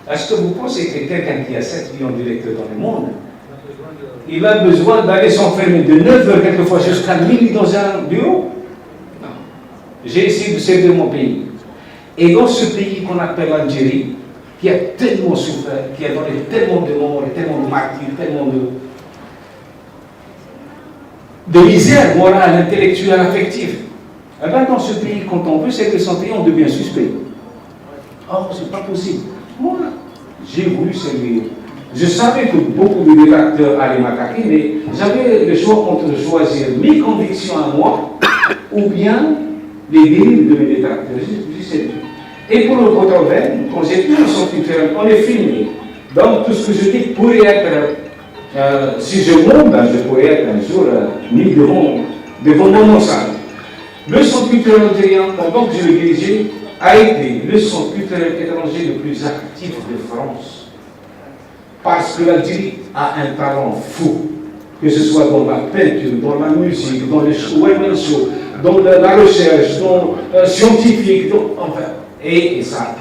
Speaker 5: Est-ce que vous pensez que quelqu'un qui a 7 millions de lecteurs dans le monde, il a besoin d'aller s'enfermer de 9h quelquefois jusqu'à minuit dans un bureau? Non. J'ai essayé de servir mon pays. Et dans ce pays qu'on appelle l'Algérie, qui a tellement souffert, qui a donné tellement de morts, tellement de martyrs, tellement de misère morale, intellectuelle, affective. Eh bien, dans ce pays, quand on veut servir son pays, on devient suspect. Oh, c'est pas possible. Moi, j'ai voulu servir. Je savais que beaucoup de détracteurs allaient m'attaquer, mais j'avais le choix entre choisir mes convictions à moi ou bien les dérives de mes détracteurs. J'ai servi. Et pour le Cotoben, quand j'ai tout le centre culturel, on est filmé. Donc tout ce que je dis pourrait être, si je monte, ben, je pourrais être un jour mis devant mon enceinte. Le centre culturel algérien, pendant que je le dirigeais, a été le centre culturel étranger le plus actif de France. Parce que l'Algérie a un talent fou, que ce soit dans la peinture, dans la musique, dans les shows, dans la recherche, dans scientifique, enfin. Et ça,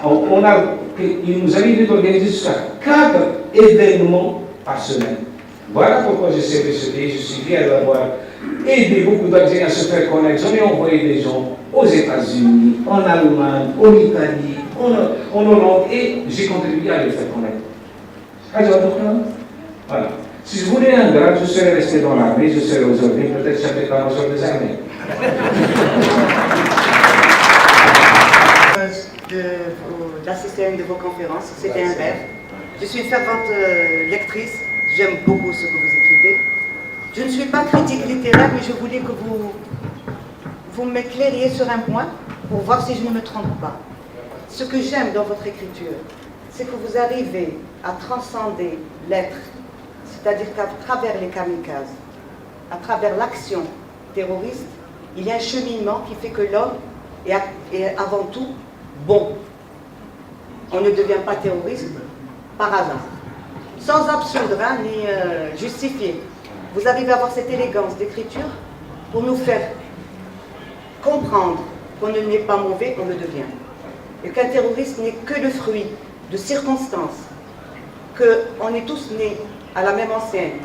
Speaker 5: il nous arrive d'organiser jusqu'à 4 événements par semaine. Voilà pourquoi j'ai servi ce pays, je suis fier d'avoir aidé beaucoup d'Algériens à se faire connaître. J'en ai envoyé des gens aux États-Unis, en Allemagne, en Italie, en Hollande, et j'ai contribué à les faire connaître. Voilà. Si je voulais un grade, je serais resté dans l'armée, je serais aujourd'hui peut-être chef d'état-major des armées.
Speaker 14: D'assister à une de vos conférences, c'était un rêve. Je suis une fervente lectrice, j'aime beaucoup ce que vous écrivez. Je ne suis pas critique littéraire, mais je voulais que vous m'éclairiez sur un point pour voir si je ne me trompe pas. Ce que j'aime dans votre écriture, c'est que vous arrivez à transcender l'être, c'est-à-dire qu'à travers les kamikazes, à travers l'action terroriste, il y a un cheminement qui fait que l'homme est avant tout bon. On ne devient pas terroriste par hasard, sans absurde ni justifié. Vous arrivez à avoir cette élégance d'écriture pour nous faire comprendre qu'on n'est pas mauvais, on le devient. Et qu'un terroriste n'est que le fruit de circonstances, qu'on est tous nés à la même enseigne,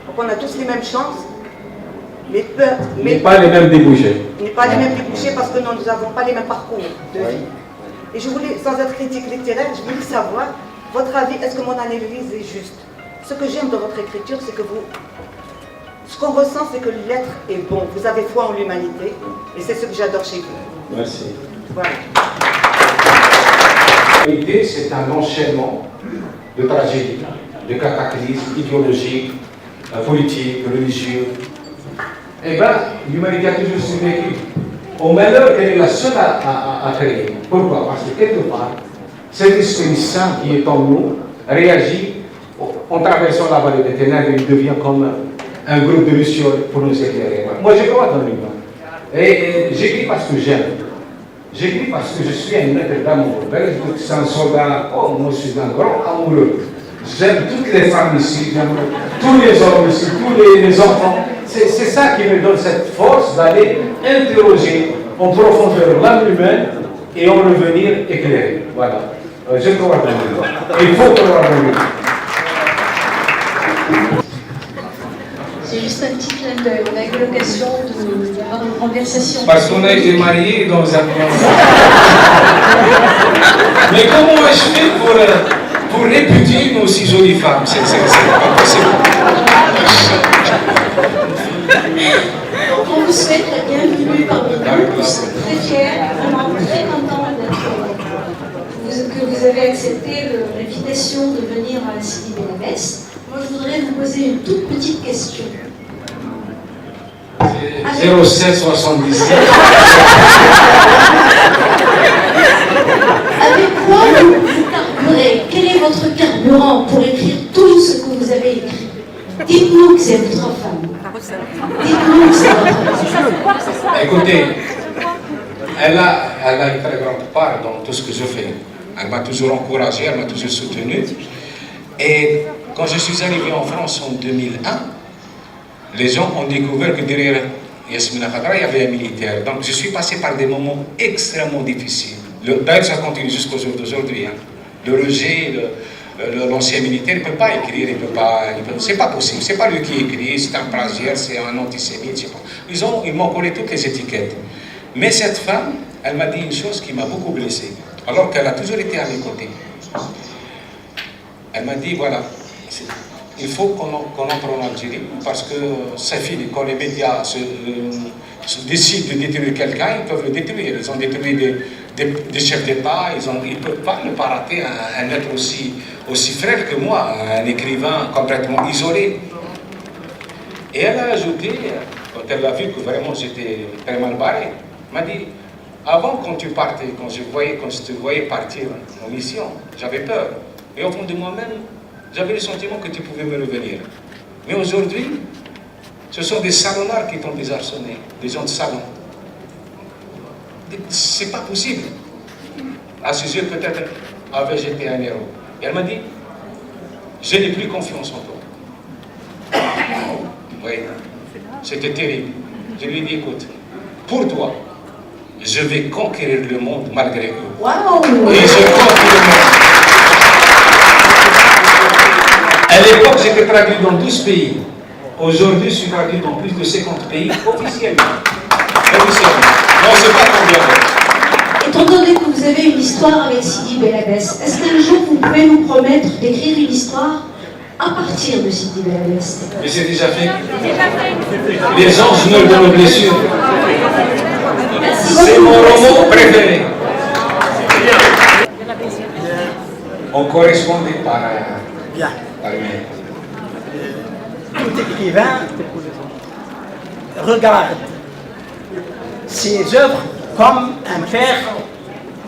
Speaker 14: donc on a tous les mêmes chances, mais
Speaker 5: pas les mêmes débouchés.
Speaker 14: Pas les mêmes débouchés parce que nous n'avons pas les mêmes parcours de vie. Et je voulais, sans être critique littéraire, je voulais savoir votre avis, est-ce que mon analyse est juste? Ce que j'aime dans votre écriture, c'est que ce qu'on ressent, c'est que l'être est bon. Vous avez foi en l'humanité, et c'est ce que j'adore chez vous.
Speaker 5: Merci.
Speaker 14: Voilà.
Speaker 5: L'humanité, c'est un enchaînement de tragédies, de cataclysmes idéologiques, politiques, religieux. Eh bien, l'humanité a toujours survécu. Au malheur, elle est la seule à créer. Pourquoi? Parce que quelque part, cet esprit saint qui est en nous réagit en traversant la vallée des ténèbres, il devient comme un groupe de lucioles pour nous éclairer. Moi, je crois dans l'humain. Et j'écris parce que j'aime. J'écris parce que je suis un être d'amour. C'est un soldat, oh, moi je suis un grand amoureux. J'aime toutes les femmes ici, j'aime tous les hommes ici, tous les enfants. C'est ça qui me donne cette force d'aller interroger en profondeur l'âme humaine et en revenir éclairé. Voilà. Je crois dans l'humain. Il faut croire dans l'humain.
Speaker 15: C'est juste un petit clin d'œil. On a eu l'occasion d'avoir une conversation.
Speaker 5: Parce qu'on a été mariés dans un Mais comment ai-je fait pour répudier une aussi jolie femme? C'est pas possible.
Speaker 15: On vous souhaite la bienvenue parmi nous. Nous sommes très fiers, vraiment très contents que vous avez accepté l'invitation de venir à Sidi Bel Abbès. Moi, je voudrais vous poser une toute petite question.
Speaker 5: 07 77.
Speaker 15: Avec quoi vous carburez? Quel est votre carburant pour écrire tout ce que vous avez écrit? Dites-nous que c'est votre femme. Dites-nous que c'est votre femme.
Speaker 5: Écoutez, elle a une très grande part dans tout ce que je fais. Elle m'a toujours encouragé, elle m'a toujours soutenu. Et quand je suis arrivé en France en 2001, les gens ont découvert que derrière Yasmina Khadra, il y avait un militaire. Donc je suis passé par des moments extrêmement difficiles. D'ailleurs, ça continue jusqu'au jour d'aujourd'hui. Hein. Le rejet, l'ancien militaire, il ne peut pas écrire, c'est pas possible. C'est pas lui qui écrit, c'est un plagiaire, c'est un antisémite. Ils m'ont collé toutes les étiquettes. Mais cette femme, elle m'a dit une chose qui m'a beaucoup blessé, alors qu'elle a toujours été à mes côtés. Elle m'a dit, voilà, il faut qu'on entre en Algérie, parce que ça finit, quand les médias décident de détruire quelqu'un, ils peuvent le détruire. Ils ont détruit des chefs d'État, ils ne peuvent pas ne pas rater un être aussi frêle que moi, un écrivain complètement isolé. Et elle a ajouté, quand elle a vu que vraiment j'étais très mal barré, elle m'a dit, avant quand tu partais, quand je te voyais partir en mission, j'avais peur. Et au fond de moi-même, j'avais le sentiment que tu pouvais me revenir. Mais aujourd'hui, ce sont des salonnards qui t'ont désarçonné, des gens de salon. C'est pas possible. À ses yeux, peut-être, avais-je été un héros. Et elle m'a dit, je n'ai plus confiance en toi. Oui, c'était terrible. Je lui ai dit, écoute, pour toi, je vais conquérir le monde malgré eux.
Speaker 15: Wow.
Speaker 5: Et je conquéris le monde. À l'époque, j'étais traduit dans 12 pays. Aujourd'hui, je suis traduit dans plus de 50 pays officiellement. Officiellement. Non, c'est pas combien.
Speaker 15: Étant donné que vous avez une histoire avec Sidi Bel Abbès, est-ce qu'un jour vous pouvez nous promettre d'écrire une histoire à partir de Sidi Bel Abbès?
Speaker 5: Mais c'est déjà fait. Les anges meurent de nos blessures. C'est mon roman préféré. On correspondait par mail.
Speaker 12: Tout écrivain regarde ses œuvres comme un père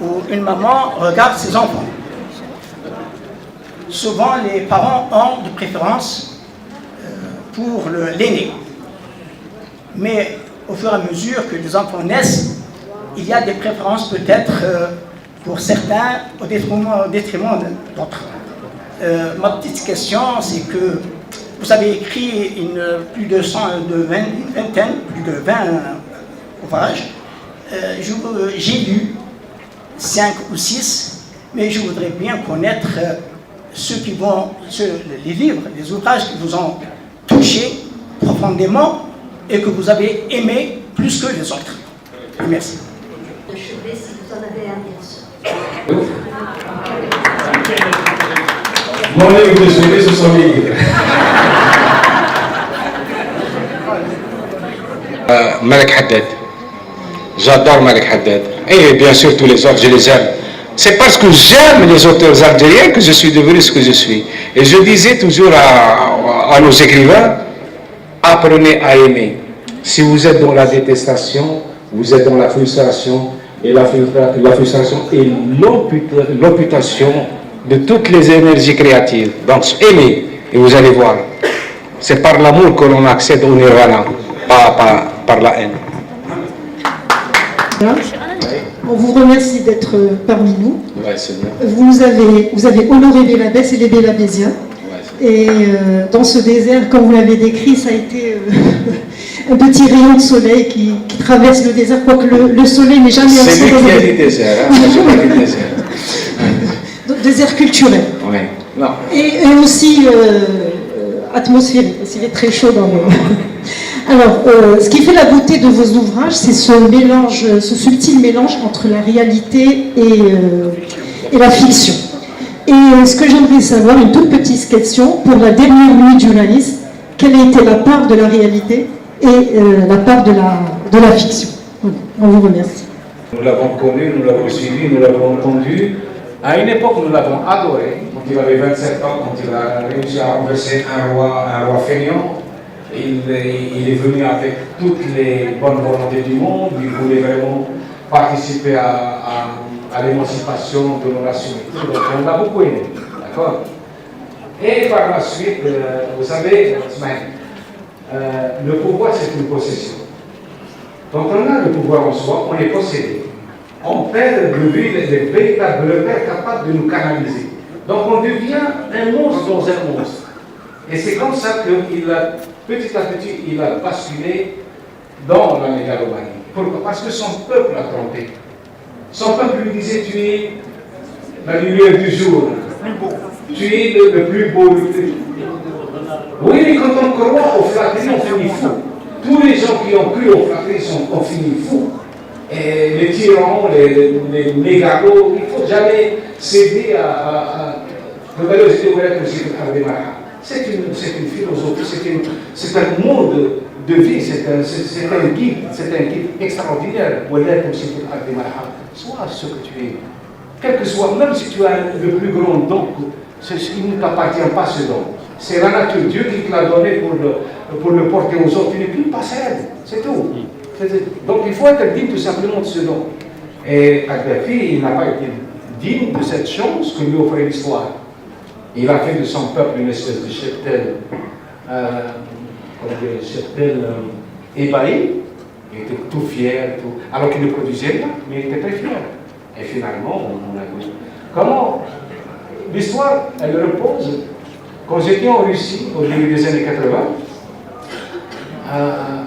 Speaker 12: où une maman regarde ses enfants. Souvent, les parents ont de préférence pour l'aîné. Mais au fur et à mesure que les enfants naissent, il y a des préférences peut-être pour certains au détriment d'autres. Ma petite question, c'est que vous avez écrit plus de 20 ouvrages. J'ai lu 5 ou 6, mais je voudrais bien connaître les livres, les ouvrages qui vous ont touché profondément et que vous avez aimé plus que les autres. Merci.
Speaker 15: De chevet, si vous en avez un, bien sûr.
Speaker 5: Mon livre de chevet, ce sont mes livres. Malek Haddad. J'adore Malek Haddad. Et bien sûr, tous les autres, je les aime. C'est parce que j'aime les auteurs algériens que je suis devenu ce que je suis. Et je disais toujours à nos écrivains, apprenez à aimer. Si vous êtes dans la détestation, vous êtes dans la frustration, et la frustration est l'amputation de toutes les énergies créatives. Donc aimez, et vous allez voir. C'est par l'amour que l'on accède au nirvana, pas par la haine.
Speaker 16: On vous remercie d'être parmi nous.
Speaker 5: Ouais, c'est bien.
Speaker 16: Vous avez honoré Belabès et les Bélabésiens. Et dans ce désert, comme vous l'avez décrit, ça a été un petit rayon de soleil qui traverse le désert, quoique le soleil n'est jamais absent.
Speaker 5: C'est lui qui a dit désert, hein? J'ai pas dit désert.
Speaker 16: Désert culturel.
Speaker 5: Oui. Non.
Speaker 16: Et aussi atmosphérique, parce qu'il est très chaud dans le... Alors, ce qui fait la beauté de vos ouvrages, c'est ce subtil mélange entre la réalité et la fiction. Et ce que j'aimerais savoir, une toute petite question, pour la dernière nuit du journaliste, quelle a été la part de la réalité et la part de la fiction? Voilà, on vous remercie.
Speaker 5: Nous l'avons connu, nous l'avons suivi, nous l'avons entendu. À une époque, nous l'avons adoré. Quand il avait 27 ans, quand il a réussi à renverser un roi feignant, il est venu avec toutes les bonnes volontés du monde. Il voulait vraiment participer à l'émancipation de nos nations. Donc, on l'a beaucoup aimé. D'accord? Et par la suite, vous savez, le pouvoir, c'est une possession. Donc, on a le pouvoir en soi, on est possédé. On perd de vue les véritables repères capables de nous canaliser. Donc, on devient un monstre dans un monstre. Et c'est comme ça qu'il a, petit à petit, il a basculé dans la mégalomanie. Pourquoi? Parce que son peuple l'a trompé. Son peuple lui disait, tu es la lumière du jour, tu es le plus beau. Oui, mais quand on croit aux flatteries, on finit fou. Tous les gens qui ont cru aux flatteries ont fini fous. Et les tyrans, les mégalos, il ne faut jamais céder à c'est une philosophie, c'est un mode de vie, c'est un guide extraordinaire. Sois ce que tu es. Quel que soit, même si tu as le plus grand don, il ne t'appartient pas ce don. C'est la nature, Dieu qui te l'a donné pour le porter aux autres. Tu n'es plus passerelle, c'est tout. Donc il faut être digne tout simplement de ce don. Et Kadhafi, il n'a pas été digne de cette chance que lui offrait l'histoire. Il a fait de son peuple une espèce de cheptel, ébahi. Il était tout fier, alors qu'il ne produisait rien, mais il était très fier. Et finalement, on a vu. Comment l'histoire, elle repose. Quand j'étais en Russie, au début des années 80,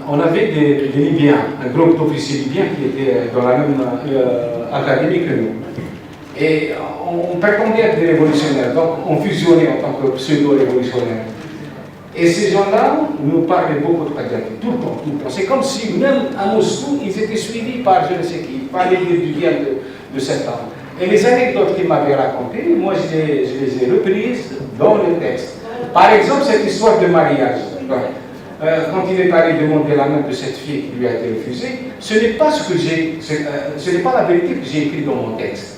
Speaker 5: on avait des Libyens, un groupe d'officiers libyens qui étaient dans la même académie que nous. Et on prétendait être des révolutionnaires, donc on fusionnait en tant que pseudo-révolutionnaires. Et ces gens-là nous parlaient beaucoup de Kadhafi, tout le temps, tout le temps. C'est comme si même à Moscou, ils étaient suivis par je ne sais qui, par les du bien de cet homme. Et les anecdotes qu'il m'avait racontées, moi je les ai reprises dans le texte. Par exemple, cette histoire de mariage. Quand il est allé demander la main de cette fille qui lui a été refusée, ce n'est pas la vérité que j'ai écrite dans mon texte.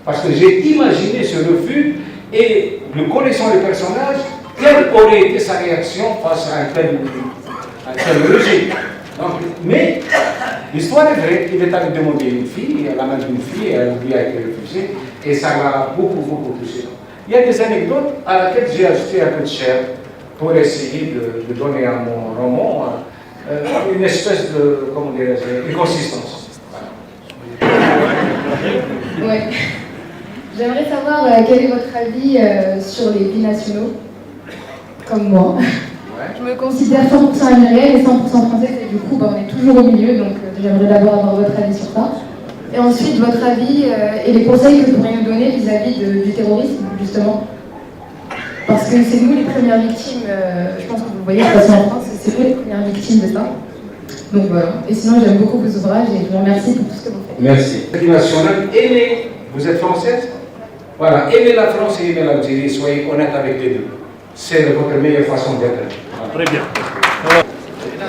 Speaker 5: Parce que j'ai imaginé ce refus et, le connaissant le personnage, quelle aurait été sa réaction face à un tel rejet. Mais L'histoire est vraie, il est allé demander une fille, la main d'une fille, elle lui a été refusée, et ça l'a beaucoup, beaucoup touché. Il y a des anecdotes à laquelle j'ai ajouté un peu de chair pour essayer de donner à mon roman une espèce de, comment dirais-je, de consistance.
Speaker 17: Ouais. J'aimerais savoir quel est votre avis sur les binationaux, comme moi. Je me considère 100% algérienne et 100% française, et du coup, on est toujours au milieu, donc j'aimerais d'abord avoir votre avis sur ça. Et ensuite, votre avis et les conseils que vous pourriez nous donner vis-à-vis du terrorisme, justement. Parce que c'est nous les premières victimes, je pense que vous le voyez, de toute façon en France, c'est nous les premières victimes de ça. Donc voilà. Et sinon, j'aime beaucoup vos ouvrages et je vous remercie pour tout ce que vous faites.
Speaker 5: Merci. National, aimez. Vous êtes française? Voilà, aimez la France et aimez l'Algérie, soyez honnête avec les deux. C'est votre meilleure façon d'être.
Speaker 13: Très bien.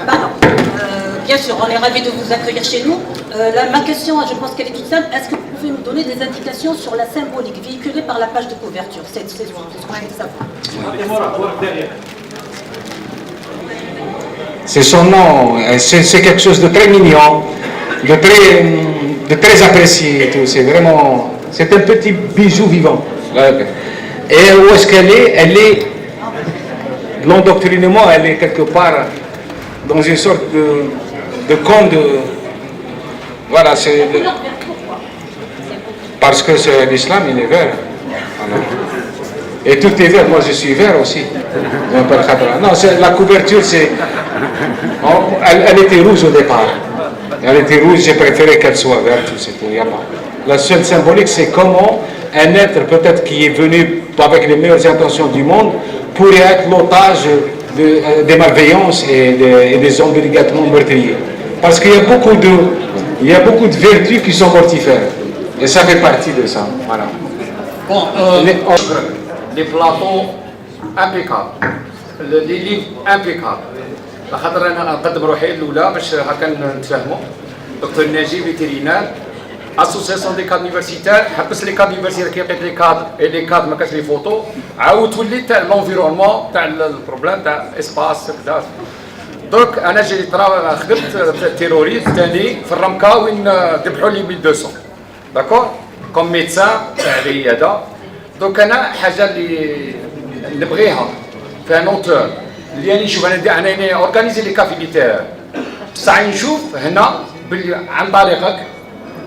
Speaker 18: Pardon. Bien sûr, on est ravis de vous accueillir chez nous. Ma question, je pense qu'elle est toute simple. Est-ce que vous pouvez nous donner des indications sur la symbolique véhiculée par la page de couverture cette saison? C'est ce qu'on a savoir.
Speaker 5: C'est son nom, c'est quelque chose de très mignon, de très apprécié et tout. C'est vraiment, c'est un petit bijou vivant. Et où est-ce qu'elle est? Elle est, l'endoctrinement, elle est quelque part dans une sorte de camp de, voilà, c'est parce que l'islam il est vert. Voilà. Et tout est vert, moi je suis vert aussi. Non, la couverture, elle était rouge au départ. Elle était rouge, j'ai préféré qu'elle soit verte, c'est tout. La seule symbolique, c'est comment un être peut-être qui est venu avec les meilleures intentions du monde pourrait être l'otage des malveillances et des hommes délicatement meurtriers. Parce qu'il y a beaucoup de vertus qui sont mortifères. Et ça fait partie de ça. Voilà.
Speaker 19: Bon, les plateaux impeccables, les livres impeccables. لخاطر انا نقدم روحي الاولى باش هكا نتفاهموا. دكتور ناجي فيترينار اسوسياسيون دي كاد يونيفرسيتير حبس لي كاد يونيفرسيتير كي لقيت لي كاد اي لي كاد ما كانش لي فوتو عاود وليت تاع لونفيرونمون تاع البروبليم تاع اسباس كذا. درك انا جاي خدمت في التيروريست ثاني في الرمكه وين ذبحوا لي 1200 داكور كوم ميدسان تاع العياده. دونك انا حاجه اللي نبغيها في ان اوتور اللي راني نشوف انا اورغانيزي لي كافي ليتير بصح نشوف هنا عن طريقك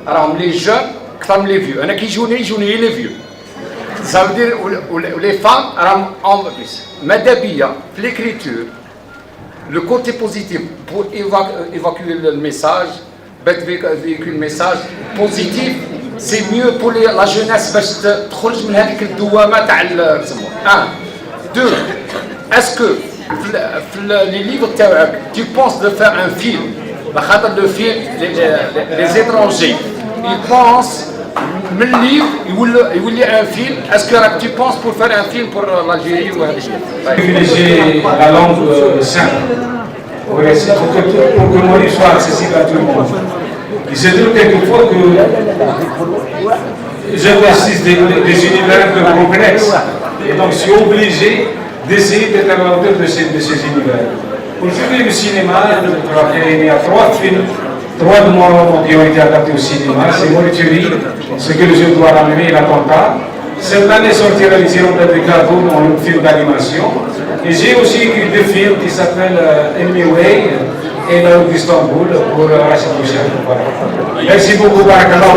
Speaker 19: راهم لي جون اكثر من لي فيو. انا كي يجوني لي فيو صافدير ولي فام راهم اون بليس. ماذا بيا في ليكريتور لو كوتي بوزيتيف بور ايفاكوي الميساج فيكول الميساج بوزيتيف سي ميو بور لا جوناس باش تخرج من هذيك الدوامه تاع يسموها. دو اسكو في لي ليفر تاعك tu penses de faire un film لخاطر لو فيلم les étrangers ils pensent من livre يولي un film. est-ce que tu penses pour faire un film pour l'Algérie ou
Speaker 5: privilégier la langue simple pour que mon livre soit accessible à tout le monde. Il se trouve quelquefois que j'investis des univers un peu complexes et donc je suis obligé d'essayer d'être à la hauteur de ces univers. Aujourd'hui, le cinéma, il y a 3 films, 3 de moi qui ont été adaptés au cinéma. C'est Mauritanie, Ce que le jeu doit ramener, l'attentat. Cette année sortira les Hirondelles de Kaboul en un film d'animation. Et j'ai aussi écrit 2 films qui s'appellent Enemy Way et La Route d'Istanbul pour Rachid Boucher. Voilà. Merci beaucoup, Barakallah.